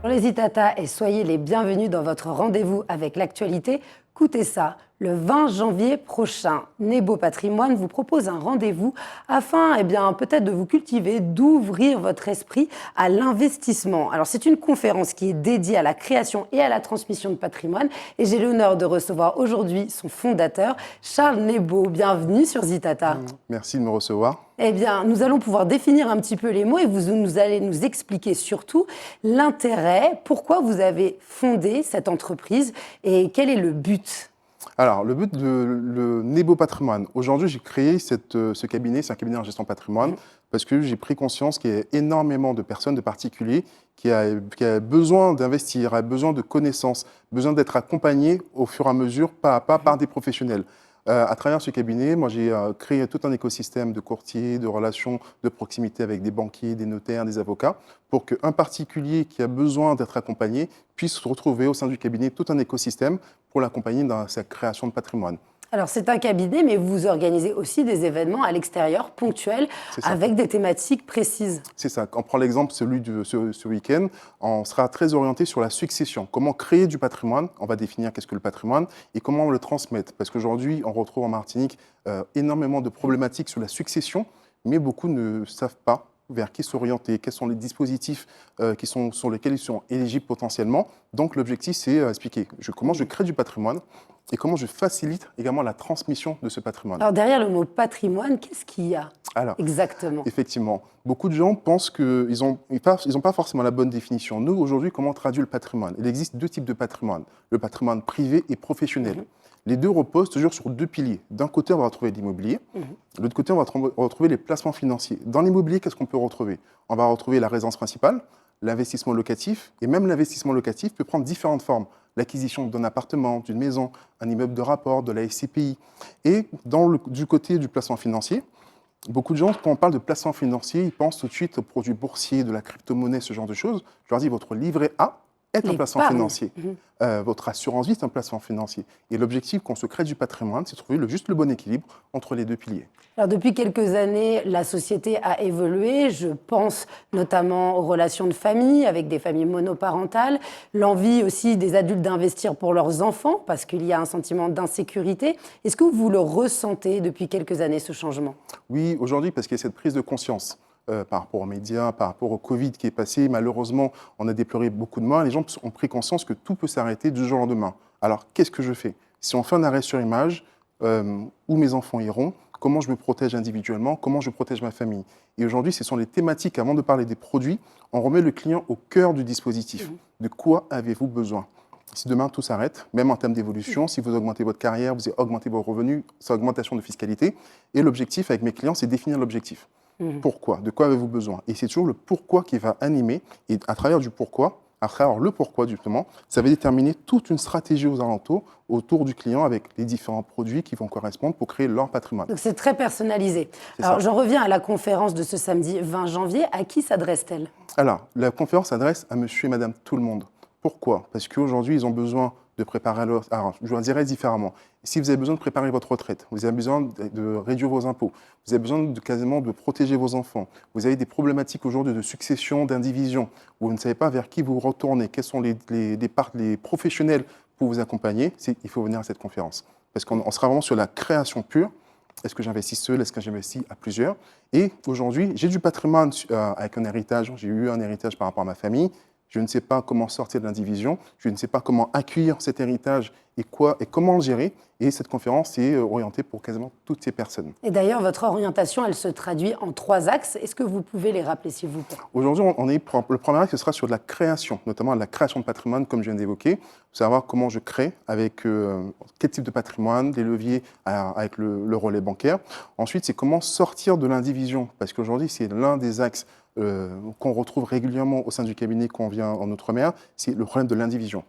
Les Itata et soyez les bienvenus dans votre rendez-vous avec l'actualité. Écoutez ça, le 20 janvier prochain, Nebo Patrimoine vous propose un rendez-vous afin peut-être de vous cultiver, d'ouvrir votre esprit à l'investissement. Alors c'est une conférence qui est dédiée à la création et à la transmission de patrimoine et j'ai l'honneur de recevoir aujourd'hui son fondateur, Charles Nebo. Bienvenue sur Zitata. Merci de me recevoir. Nous allons pouvoir définir un petit peu les mots et vous allez nous expliquer surtout l'intérêt, pourquoi vous avez fondé cette entreprise et quel est le but. Alors, le but de le Nebo Patrimoine. Aujourd'hui, j'ai créé ce cabinet, c'est un cabinet en gestion patrimoine, parce que j'ai pris conscience qu'il y a énormément de personnes, de particuliers, qui a besoin d'investir, a besoin de connaissances, besoin d'être accompagnés au fur et à mesure, pas à pas, par des professionnels. À travers ce cabinet, moi, j'ai créé tout un écosystème de courtiers, de relations de proximité avec des banquiers, des notaires, des avocats, pour qu'un particulier qui a besoin d'être accompagné puisse se retrouver au sein du cabinet tout un écosystème pour l'accompagner dans sa création de patrimoine. Alors, c'est un cabinet, mais vous organisez aussi des événements à l'extérieur, ponctuels, avec des thématiques précises. C'est ça. On prend l'exemple, celui de ce week-end, on sera très orienté sur la succession. Comment créer du patrimoine, on va définir qu'est-ce que le patrimoine, et comment on le transmettre. Parce qu'aujourd'hui, on retrouve en Martinique énormément de problématiques sur la succession, mais beaucoup ne savent pas vers qui s'orienter, quels sont les dispositifs sur lesquels ils sont éligibles potentiellement. Donc l'objectif, c'est expliquer comment je crée du patrimoine et comment je facilite également la transmission de ce patrimoine. Alors derrière le mot patrimoine, qu'est-ce qu'il y a exactement ? Effectivement, beaucoup de gens pensent qu'ils n'ont pas forcément la bonne définition. Nous, aujourd'hui, comment on traduit le patrimoine ? Il existe deux types de patrimoine, le patrimoine privé et professionnel. Les deux reposent toujours sur deux piliers. D'un côté, on va retrouver l'immobilier. De l'autre côté, on va retrouver les placements financiers. Dans l'immobilier, qu'est-ce qu'on peut retrouver ? On va retrouver la résidence principale, l'investissement locatif. Et même l'investissement locatif peut prendre différentes formes. L'acquisition d'un appartement, d'une maison, un immeuble de rapport, de la SCPI. Et du côté du placement financier, beaucoup de gens, quand on parle de placement financier, ils pensent tout de suite aux produits boursiers, de la crypto-monnaie, ce genre de choses. Je leur dis, votre livret A est un placement financier. Votre assurance vie est un placement financier. Et l'objectif, qu'on se crée du patrimoine, c'est de trouver juste le bon équilibre entre les deux piliers. Alors, depuis quelques années, la société a évolué. Je pense notamment aux relations de famille, avec des familles monoparentales, l'envie aussi des adultes d'investir pour leurs enfants, parce qu'il y a un sentiment d'insécurité. Est-ce que vous le ressentez depuis quelques années, ce changement ? Oui, aujourd'hui, parce qu'il y a cette prise de conscience. Par rapport aux médias, par rapport au Covid qui est passé. Malheureusement, on a déploré beaucoup de morts. Les gens ont pris conscience que tout peut s'arrêter du jour au lendemain. Alors, qu'est-ce que je fais ? Si on fait un arrêt sur image, où mes enfants iront, comment je me protège individuellement, comment je protège ma famille. Et aujourd'hui, ce sont les thématiques, avant de parler des produits, on remet le client au cœur du dispositif. De quoi avez-vous besoin ? Si demain tout s'arrête, même en termes d'évolution, si vous augmentez votre carrière, vous augmentez vos revenus, c'est augmentation de fiscalité. Et l'objectif avec mes clients, c'est définir l'objectif. Pourquoi ? De quoi avez-vous besoin ? Et c'est toujours le pourquoi qui va animer. Et à travers du pourquoi, à travers le pourquoi justement, ça va déterminer toute une stratégie aux alentours, autour du client, avec les différents produits qui vont correspondre pour créer leur patrimoine. Donc c'est très personnalisé. Alors j'en reviens à la conférence de ce samedi 20 janvier. À qui s'adresse-t-elle ? Alors, la conférence s'adresse à monsieur et madame tout le monde. Pourquoi ? Parce qu'aujourd'hui, ils ont besoin de préparer alors, je le dirais différemment. Si vous avez besoin de préparer votre retraite, vous avez besoin de réduire vos impôts, vous avez besoin quasiment de protéger vos enfants, vous avez des problématiques aujourd'hui de succession, d'indivision, vous ne savez pas vers qui vous retournez, quels sont les professionnels pour vous accompagner, il faut venir à cette conférence. Parce qu'on sera vraiment sur la création pure. Est-ce que j'investis seul ? Est-ce que j'investis à plusieurs ? Et aujourd'hui, j'ai du patrimoine avec un héritage. J'ai eu un héritage par rapport à ma famille. Je ne sais pas comment sortir de l'indivision, je ne sais pas comment accueillir cet héritage et comment le gérer. Et cette conférence est orientée pour quasiment toutes ces personnes. Et d'ailleurs, votre orientation, elle se traduit en 3 axes. Est-ce que vous pouvez les rappeler, s'il vous plaît ? Aujourd'hui, le premier axe, ce sera sur de la création, notamment la création de patrimoine, comme je viens d'évoquer. Savoir comment je crée, avec quel type de patrimoine, des leviers avec le relais bancaire. Ensuite, c'est comment sortir de l'indivision, parce qu'aujourd'hui, c'est l'un des axes qu'on retrouve régulièrement au sein du cabinet qu'on vient en Outre-mer, c'est le problème de l'indivision.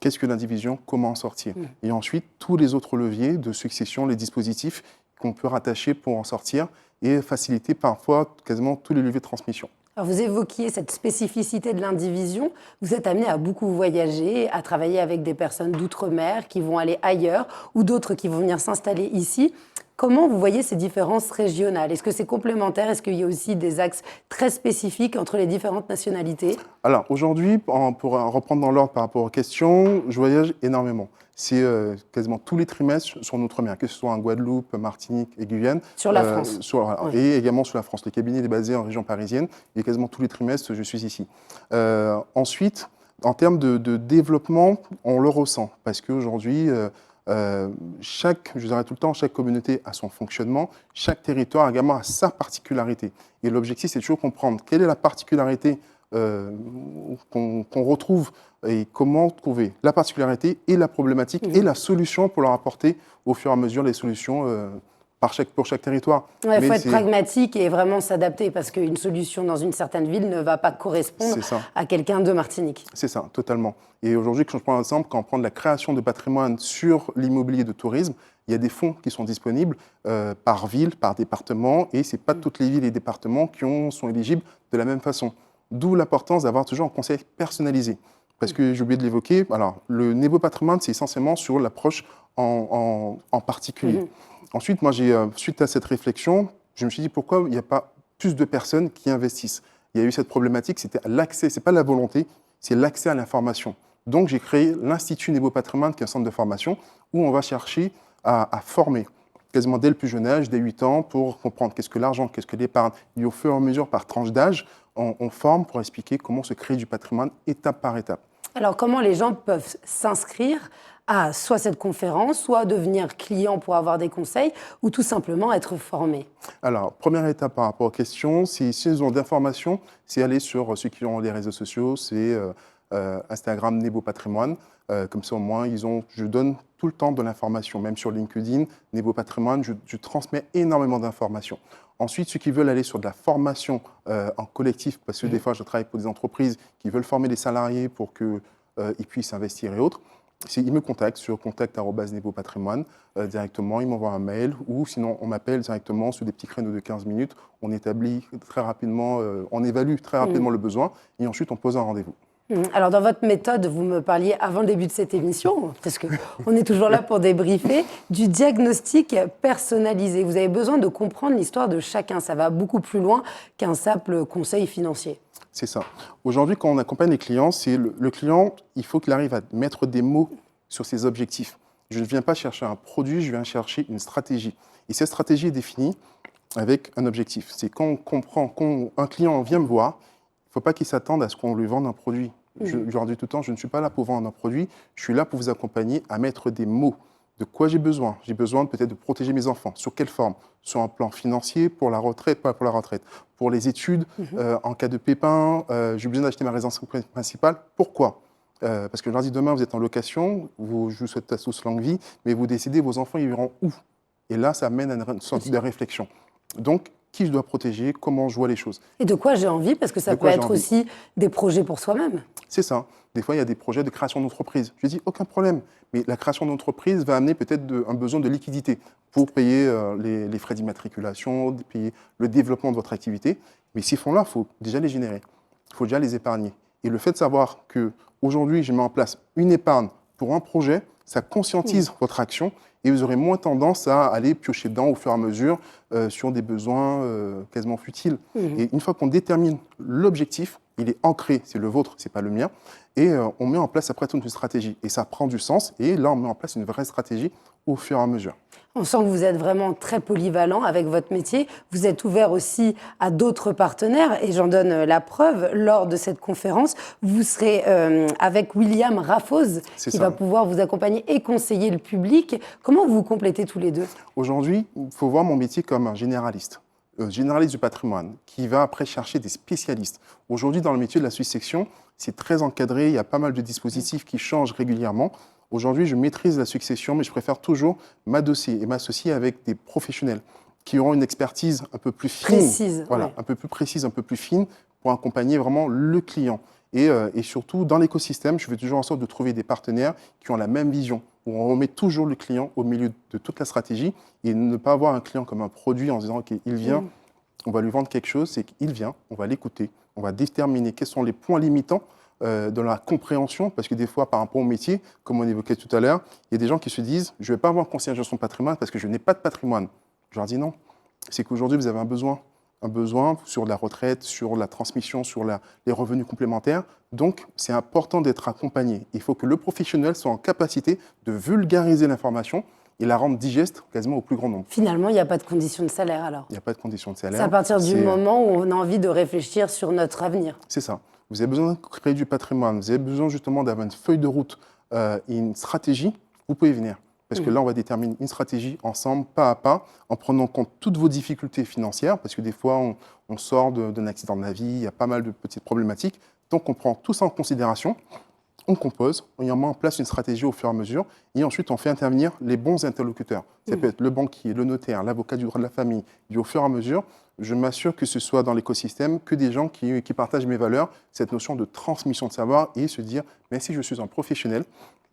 Qu'est-ce que l'indivision ? Comment en sortir ? Et ensuite, tous les autres leviers de succession, les dispositifs qu'on peut rattacher pour en sortir et faciliter parfois quasiment tous les leviers de transmission. Alors vous évoquiez cette spécificité de l'indivision. Vous êtes amené à beaucoup voyager, à travailler avec des personnes d'outre-mer qui vont aller ailleurs ou d'autres qui vont venir s'installer ici. Comment vous voyez ces différences régionales? Est-ce que c'est complémentaire? Est-ce qu'il y a aussi des axes très spécifiques entre les différentes nationalités? Alors aujourd'hui, pour reprendre dans l'ordre par rapport aux questions, je voyage énormément. C'est quasiment tous les trimestres sur l'outre-mer, que ce soit en Guadeloupe, Martinique et Guyane. Sur la France. Voilà, Oui. et également sur la France. Le cabinet est basé en région parisienne et quasiment tous les trimestres, je suis ici. Ensuite, en termes de développement, on le ressent parce qu'aujourd'hui, je dirais tout le temps, chaque communauté a son fonctionnement, chaque territoire également a sa particularité. Et l'objectif, c'est toujours comprendre quelle est la particularité qu'on retrouve et comment trouver la particularité et la problématique et la solution pour leur apporter au fur et à mesure les solutions pour chaque territoire. Il faut être pragmatique et vraiment s'adapter parce qu'une solution dans une certaine ville ne va pas correspondre à quelqu'un de Martinique. C'est ça, totalement. Et aujourd'hui, quand je prends un exemple, quand on prend de la création de patrimoine sur l'immobilier de tourisme, il y a des fonds qui sont disponibles par ville, par département, et ce n'est pas toutes les villes et départements qui sont éligibles de la même façon. D'où l'importance d'avoir toujours un conseil personnalisé. Parce que j'ai oublié de l'évoquer, alors le Nebo Patrimoine, c'est essentiellement sur l'approche en particulier. Ensuite, moi, suite à cette réflexion, je me suis dit pourquoi il n'y a pas plus de personnes qui investissent. Il y a eu cette problématique, c'était l'accès, ce n'est pas la volonté, c'est l'accès à l'information. Donc, j'ai créé l'Institut Nebo Patrimoine, qui est un centre de formation, où on va chercher à former, quasiment dès le plus jeune âge, dès 8 ans, pour comprendre qu'est-ce que l'argent, qu'est-ce que l'épargne. Et au fur et à mesure, par tranche d'âge, on forme pour expliquer comment se crée du patrimoine étape par étape. Alors, comment les gens peuvent s'inscrire à soit cette conférence, soit devenir client pour avoir des conseils, ou tout simplement être formé? Alors, première étape par rapport aux questions, s'ils ont d'informations, c'est aller sur ceux qui ont les réseaux sociaux, c'est Instagram Nebo Patrimoine. Comme ça, au moins, je donne tout le temps de l'information, même sur LinkedIn, Nebo Patrimoine, je transmets énormément d'informations. Ensuite, ceux qui veulent aller sur de la formation en collectif, parce que des fois, je travaille pour des entreprises qui veulent former des salariés pour qu'ils puissent investir et autres, ils me contactent sur contact@nebopatrimoine directement, ils m'envoient un mail ou sinon on m'appelle directement sur des petits créneaux de 15 minutes. On établit très rapidement, on évalue très rapidement le besoin et ensuite on pose un rendez-vous. Alors, dans votre méthode, vous me parliez avant le début de cette émission, parce qu'on est toujours là pour débriefer, du diagnostic personnalisé. Vous avez besoin de comprendre l'histoire de chacun. Ça va beaucoup plus loin qu'un simple conseil financier. C'est ça. Aujourd'hui, quand on accompagne les clients, c'est le client, il faut qu'il arrive à mettre des mots sur ses objectifs. Je ne viens pas chercher un produit, je viens chercher une stratégie. Et cette stratégie est définie avec un objectif. C'est quand on comprend, quand un client vient me voir, il ne faut pas qu'il s'attende à ce qu'on lui vende un produit. Je leur dis tout le temps, je ne suis pas là pour vendre un produit, je suis là pour vous accompagner à mettre des mots. De quoi j'ai besoin? J'ai besoin peut-être de protéger mes enfants. Sur quelle forme? Sur un plan financier, pour la retraite, pas pour la retraite. Pour les études, en cas de pépin, j'ai besoin d'acheter ma résidence principale. Pourquoi? Parce que je leur dis, demain, vous êtes en location, je vous souhaite à tous longue vie, mais vous décidez, vos enfants, ils iront où? Et là, ça amène à une sorte de réflexion. Donc, qui je dois protéger, comment je vois les choses. Et de quoi j'ai envie, parce que ça peut être aussi des projets pour soi-même. C'est ça. Des fois, il y a des projets de création d'entreprise. Je dis, aucun problème. Mais la création d'entreprise va amener peut-être un besoin de liquidité pour payer les frais d'immatriculation, payer le développement de votre activité. Mais ces fonds-là, il faut déjà les générer. Il faut déjà les épargner. Et le fait de savoir qu'aujourd'hui, je mets en place une épargne pour un projet, ça conscientise votre action et vous aurez moins tendance à aller piocher dedans au fur et à mesure sur des besoins quasiment futiles. Et une fois qu'on détermine l'objectif, il est ancré, c'est le vôtre, c'est pas le mien, et on met en place après toute une stratégie. Et ça prend du sens, et là on met en place une vraie stratégie au fur et à mesure. On sent que vous êtes vraiment très polyvalent avec votre métier. Vous êtes ouvert aussi à d'autres partenaires et j'en donne la preuve. Lors de cette conférence, vous serez avec William Raffos qui va pouvoir vous accompagner et conseiller le public. Comment vous vous complétez tous les deux? Aujourd'hui, il faut voir mon métier comme un généraliste du patrimoine, qui va après chercher des spécialistes. Aujourd'hui, dans le métier de la succession, c'est très encadré, il y a pas mal de dispositifs qui changent régulièrement. Aujourd'hui, je maîtrise la succession, mais je préfère toujours m'adosser et m'associer avec des professionnels qui auront une expertise un peu plus fine, précise, un peu plus précise, un peu plus fine, pour accompagner vraiment le client. Et surtout, dans l'écosystème, je fais toujours en sorte de trouver des partenaires qui ont la même vision, où on remet toujours le client au milieu de toute la stratégie et ne pas avoir un client comme un produit en se disant OK, il vient, on va lui vendre quelque chose, c'est qu'il vient, on va l'écouter, on va déterminer quels sont les points limitants de la compréhension, parce que des fois, par rapport au métier, comme on évoquait tout à l'heure, il y a des gens qui se disent « je ne vais pas avoir un conseiller en gestion de patrimoine parce que je n'ai pas de patrimoine ». Je leur dis non. C'est qu'aujourd'hui, vous avez un besoin sur la retraite, sur la transmission, sur les revenus complémentaires. Donc, c'est important d'être accompagné. Il faut que le professionnel soit en capacité de vulgariser l'information et la rendre digeste quasiment au plus grand nombre. Finalement, il n'y a pas de condition de salaire alors? Il n'y a pas de condition de salaire. C'est à partir du moment où on a envie de réfléchir sur notre avenir. C'est ça. Vous avez besoin de créer du patrimoine, vous avez besoin justement d'avoir une feuille de route et une stratégie, vous pouvez venir. Parce que là, on va déterminer une stratégie ensemble, pas à pas, en prenant en compte toutes vos difficultés financières, parce que des fois, on sort d'un accident de la vie, il y a pas mal de petites problématiques. Donc, on prend tout ça en considération, on compose, on y met en place une stratégie au fur et à mesure, et ensuite, on fait intervenir les bons interlocuteurs. Ça peut être le banquier, le notaire, l'avocat du droit de la famille, et au fur et à mesure, je m'assure que ce soit dans l'écosystème que des gens qui partagent mes valeurs, cette notion de transmission de savoir et se dire, mais si je suis un professionnel,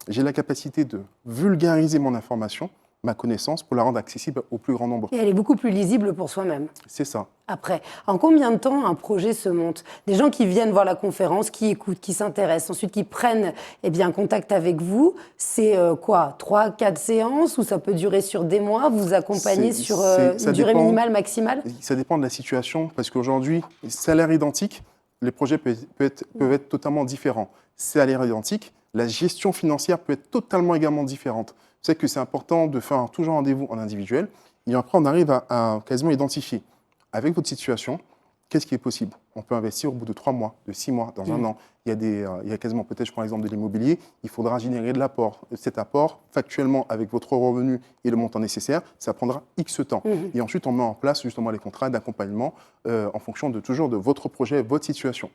j'ai la capacité de vulgariser mon information, ma connaissance, pour la rendre accessible au plus grand nombre. Et elle est beaucoup plus lisible pour soi-même. C'est ça. Après, en combien de temps un projet se monte? Des gens qui viennent voir la conférence, qui écoutent, qui s'intéressent, ensuite qui prennent contact avec vous, c'est quoi? 3, 4 séances ou ça peut durer sur des mois? Vous accompagnez sur une durée minimale, maximale? Ça dépend de la situation, parce qu'aujourd'hui, salaire identique, les projets peuvent être totalement différents. Salaire identique, la gestion financière peut être totalement également différente. C'est que c'est important de faire toujours un rendez-vous en individuel, et après on arrive à quasiment identifier, avec votre situation, qu'est-ce qui est possible. On peut investir au bout de 3 mois, de 6 mois, dans un an. Il y a quasiment, peut-être je prends l'exemple de l'immobilier, il faudra générer de l'apport. Cet apport, factuellement, avec votre revenu et le montant nécessaire, ça prendra X temps. Et ensuite, on met en place justement les contrats d'accompagnement en fonction toujours de votre projet, votre situation.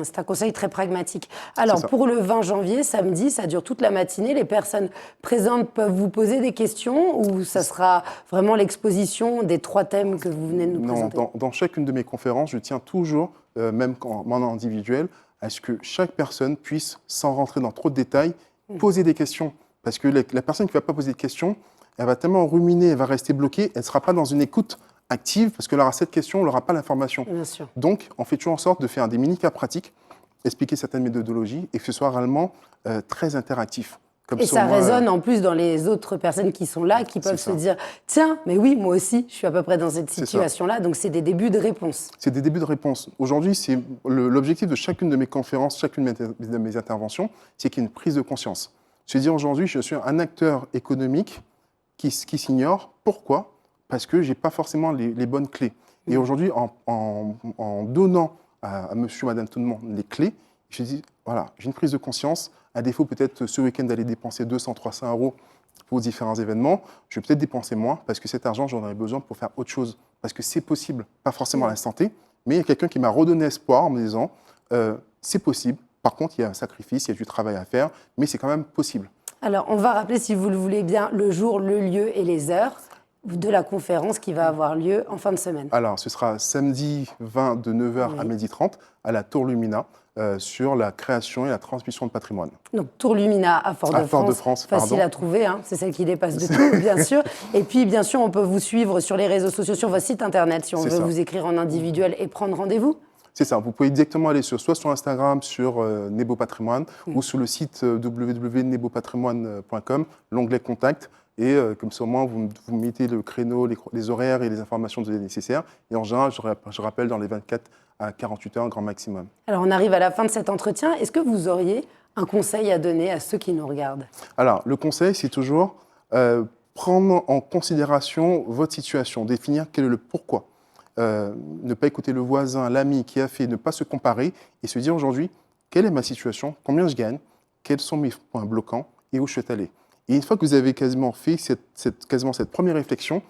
C'est un conseil très pragmatique. Alors, pour le 20 janvier, samedi, ça dure toute la matinée. Les personnes présentes peuvent vous poser des questions ou ça sera vraiment l'exposition des 3 thèmes que vous venez de nous présenter? Dans chacune de mes conférences, je tiens toujours, même en individuel, à ce que chaque personne puisse, sans rentrer dans trop de détails, poser des questions. Parce que la personne qui ne va pas poser de questions, elle va tellement ruminer, elle va rester bloquée, elle ne sera pas dans une écoute active, parce qu'elle aura cette question, elle n'aura pas l'information. Donc, on fait toujours en sorte de faire des mini-cas pratiques, expliquer certaines méthodologies, et que ce soit réellement très interactif. Et ça résonne en plus dans les autres personnes qui sont là, qui peuvent se dire « Tiens, mais oui, moi aussi, je suis à peu près dans cette situation-là. » Donc, c'est des débuts de réponse. C'est des débuts de réponse. Aujourd'hui, c'est l'objectif de chacune de mes conférences, chacune de mes interventions, c'est qu'il y ait une prise de conscience. Se dire aujourd'hui, je suis un acteur économique qui s'ignore. Pourquoi? Parce que je n'ai pas forcément les bonnes clés. Et aujourd'hui, en donnant à monsieur, madame, tout le monde les clés, je dis, voilà, j'ai une prise de conscience. À défaut, peut-être ce week-end, d'aller dépenser 200, 300 euros pour différents événements, je vais peut-être dépenser moins parce que cet argent, j'en aurais besoin pour faire autre chose. Parce que c'est possible, pas forcément à l'instant T, mais il y a quelqu'un qui m'a redonné espoir en me disant, c'est possible. Par contre, il y a un sacrifice, il y a du travail à faire, mais c'est quand même possible. Alors, on va rappeler, si vous le voulez bien, le jour, le lieu et les heures de la conférence qui va avoir lieu en fin de semaine. Alors, ce sera samedi 20 de 9h à 12h30 à la Tour Lumina sur la création et la transmission de patrimoine. Donc, Tour Lumina à Fort-de-France, facile à trouver, hein, c'est celle qui dépasse de tout, bien sûr. Et puis, bien sûr, on peut vous suivre sur les réseaux sociaux, sur votre site internet, si on veut vous écrire en individuel et prendre rendez-vous. C'est ça, vous pouvez directement aller soit sur Instagram, sur Nebo Patrimoine, ou sur le site www.nebopatrimoine.com, l'onglet Contact. Et comme ça, au moins, vous mettez le créneau, les horaires et les informations nécessaires. Et en général, je rappelle dans les 24 à 48 heures, grand maximum. Alors, on arrive à la fin de cet entretien. Est-ce que vous auriez un conseil à donner à ceux qui nous regardent? Alors, le conseil, c'est toujours prendre en considération votre situation, définir quel est le pourquoi. Ne pas écouter le voisin, l'ami qui a fait, ne pas se comparer et se dire aujourd'hui, quelle est ma situation, combien je gagne, quels sont mes points bloquants et où je suis allé. Et une fois que vous avez quasiment fait cette première réflexion,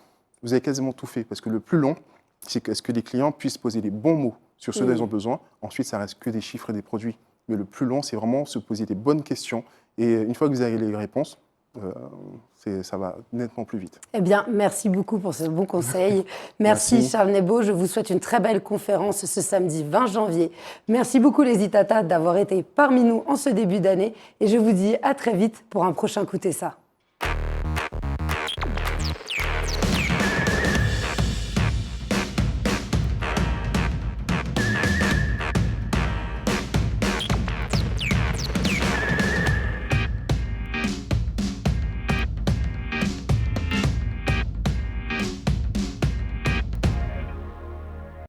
vous avez quasiment tout fait. Parce que le plus long, c'est que les clients puissent poser les bons mots sur ce dont ils ont besoin. Ensuite, ça reste que des chiffres et des produits. Mais le plus long, c'est vraiment se poser des bonnes questions. Et une fois que vous avez les réponses, ça va nettement plus vite. Eh bien, merci beaucoup pour ce bon conseil. Merci Charles Nebo. Je vous souhaite une très belle conférence ce samedi 20 janvier. Merci beaucoup les Itata d'avoir été parmi nous en ce début d'année. Et je vous dis à très vite pour un prochain Écoutez ça.